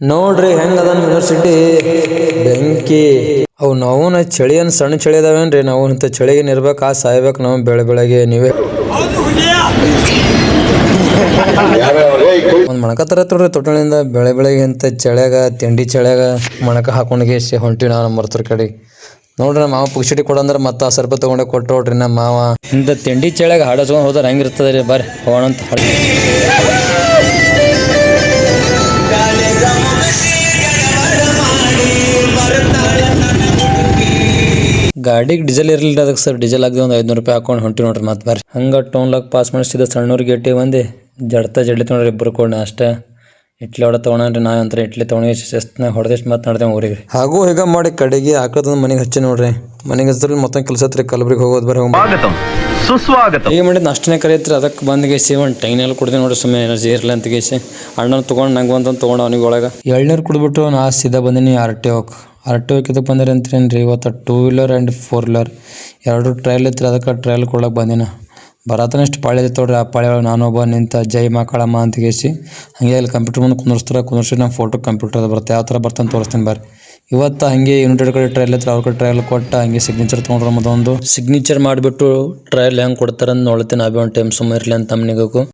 ನೋಡ್ರಿ ಹೆಂಗದ ಯೂನಿವರ್ಸಿಟಿ ಬೆಂಕಿ ಅವು ನಾವು ಚಳಿ ಅನ್ ಸಣ್ಣ ಚಳಿ ಅದಾವೇನ್ರಿ ನಾವು ಇಂಥ ಚಳಿಗೆ ಇರ್ಬೇಕು ಆ ಸಾಯ್ಬೇಕು ನಾವು ಬೆಳಗ್ಗೆ ನೀವೇ ಒಂದು ಮಣಕ ತರತ್ರಿ ತೊಟ್ಟಳಿಂದ ಬೆಳಗ್ಗೆ ಇಂಥ ಚಳಿಯಾಗ ತಿಂಡಿ ಚಳಿಯಾಗ ಮಣಕ ಹಾಕೊಂಡ್ಗೆ ಹೊಂಟಿ ನಾವು ಮರ್ತರ ಕಡೆ ನೋಡ್ರಿ ನಮ್ಮ ಮಾವ ಪುಕ್ಷಟಿ ಕೊಡಂದ್ರೆ ಮತ್ತೆ 10 ರೂಪಾಯಿ ತೊಗೊಂಡೆ ಕೊಟ್ಟು ನೋಡ್ರಿ ನಮ್ಮ ಮಾವ ಇಂಥ ತಿಂಡಿ ಚಳಿಯಾಗ ಹಾಡಸ್ಕೊಂಡು ಹೋದ್ರೆ ಹೆಂಗಿರ್ತದೆ ರೀ ಬರ್ರಿ ಹೋಗೋಣಂತ ಗಾಡಿಗೆ ಡೀಸೆಲ್ ಇರಲಿಲ್ಲ ಅದಕ್ಕೆ ಸರ್ ಡೀಸೆಲ್ ಆಗದೆ ಒಂದು 500 ರೂಪಾಯಿ ಹಾಕೊಂಡು ಹೊಂಟಿ ನೋಡ್ರಿ ಮತ್ತೆ ಬರ್ರಿ ಹಂಗೆ ಟೌನ್ಲಾಗ ಪಾಸ್ ಮಾಡಿಸಿದ ಸಣ್ಣೂರು ಗೇಟಿ ಬಂದು ಜಡ್ಲಿ ತೊಗೊಂಡ್ರಿ ಇಬ್ಬರು ಕೂಡ ಅಷ್ಟೇ ಇಟ್ಲಿ ಹೊಡೆ ತೊಗೊಂಡ್ರಿ ನಾ ಅಂತ ಇಟ್ಲಿ ತೊಗೊಂಡು ಶಿಸ್ತಾಗ ಹೊಡೆದಷ್ಟು ಮತ್ತೆ ನಡೆದೇವೆ ಊರಿಗೆ ಹಾಗೂ ಈಗ ಮಾಡಿ ಕಡೆಗೆ ಹಾಕೋದು ಮನೆಗೆ ಹಚ್ಚಿ ನೋಡ್ರಿ ಮನೆಗೆ ಹಚ್ಚಿದ್ರೆ ಮತ್ತೆ ಕೆಲಸ ಹತ್ರಿ ಕಲಬುರಗಿ ಹೋಗೋದು ಬರ್ರಿ ಸುಸ್ವಾಗತ ಈಗ ಮಾಡಿದ್ದು ಅಷ್ಟನೇ ಕರೀತ್ರಿ ಅದಕ್ಕೆ ಬಂದ್ಗೆ ಒಂದು ಟೈನಲ್ಲಿ ಕುಡ್ದೆ ನೋಡ್ರಿ ಸುಮ್ಮನೆ ಎನರ್ಜಿ ಇರಲಿ ಅಂತ ಗೇಸಿ ಅಣ್ಣನ ತೊಗೊಂಡು ನಂಗೆ ಒಂದೊಂದು ತೊಗೊಂಡು ಅವನಿಗೆ ಒಳಗೆ ಎಳ್ನೀರು ಕುಡ್ಬಿಟ್ಟು ನಾ ಸೀದಾ ಬಂದೀನಿ ಆರ್ ಟಿ ಓಕ್ ಇದಕ್ಕೆ ಬಂದಿರಿ ಅಂತೀರೇನ್ರಿ ಇವತ್ತು 2 ವೀಲರ್ ಆ್ಯಂಡ್ 4 ವೀಲರ್ ಎರಡು ಟ್ರಯಲ್ ಇತ್ತು ಅದಕ್ಕೆ ಟ್ರಯಲ್ ಕೊಡಕ್ಕೆ ಬಂದಿನ ಬರತನಷ್ಟು ಪಾಳಿ ಇತ್ತೋಡ್ರಿ ಆ ಪಾಳಿ ಒಳಗೆ ನಾನೊಬ್ಬ ನಿಂತ ಜೈ ಮಕ್ಕಳಮ್ಮ ಅಂತ ಗೇಸಿ ಹಾಗೆ ಅಲ್ಲಿ ಕಂಪ್ಯೂಟರ್ ಮುಂದೆ ಕುಂದರ್ಸಿ ನಮ್ಮ ಫೋಟೋ ಕಂಪ್ಯೂಟರ್ ಬರುತ್ತೆ ಯಾವ ಥರ ಬರ್ತಂತ ತೋರಿಸ್ತೀನಿ ಬರ್ರಿ ಇವತ್ತು ಹಾಗೆ ಯುನೈಟೆಡ್ ಕಡೆ ಟ್ರಯಲ್ ಇತ್ತು ಅವ್ರ ಕಡೆ ಟ್ರಯಲ್ ಕೊಟ್ಟು ಹಂಗೆ ಸಿಗ್ನೇಚರ್ ತೊಗೊಂಡ್ರೆ ಮತ್ತೊಂದು ಸಿಗ್ನೇಚರ್ ಮಾಡಿಬಿಟ್ಟು ಟ್ರಯಲ್ ಹೆಂಗೆ ಕೊಡ್ತಾರೆ ಅಂತ ನೋಡ್ತೀನಿ ನಾ ಒಂದು ಟೈಮ್ ಸುಮ್ಮ ಇರಲಿ ಅಂತ ತಮ್ಮನಿಗೂ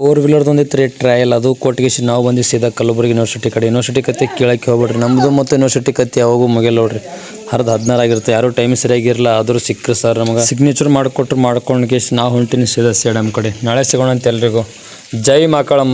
4 ವೀಲರ್ದು ಒಂದಿತ್ತು ರೀ ಟ್ರಯಲ್ ಅದು ಕೊಟ್ಟಿಗೆ ನಾವು ಬಂದು ಸೀದಾ ಕಲಬುರಗಿ ಯೂನಿವರ್ಸಿಟಿ ಕತೆ ಕೇಳಕ್ಕೆ ಹೋಗ್ಬಿಡ್ರಿ ನಮ್ಮದು ಮತ್ತು ಯೂನಿವರ್ಸಿಟಿ ಕತೆ ಯಾವಾಗೂ ಮುಗಿಯಲ್ಲ ನೋಡ್ರಿ 16 ಆಗಿರುತ್ತೆ ಯಾರು ಟೈಮ್ ಸರಿಯಾಗಿರಲ್ಲ ಆದರೂ ಸಿಕ್ಕರು ಸರ್ ನಮಗೆ ಸಿಗ್ನೇಚರ್ ಮಾಡ್ಕೊಂಡು ನಾವು ಹೊಂಟಿನಿ ಸೀದಾ ಸೇಡಮ್ ಕಡೆ ನಾಳೆ ಸಿಗೋಣ ಅಂತ ಎಲ್ರಿಗೂ ಜೈ ಮಕ್ಕಳಮ್ಮ.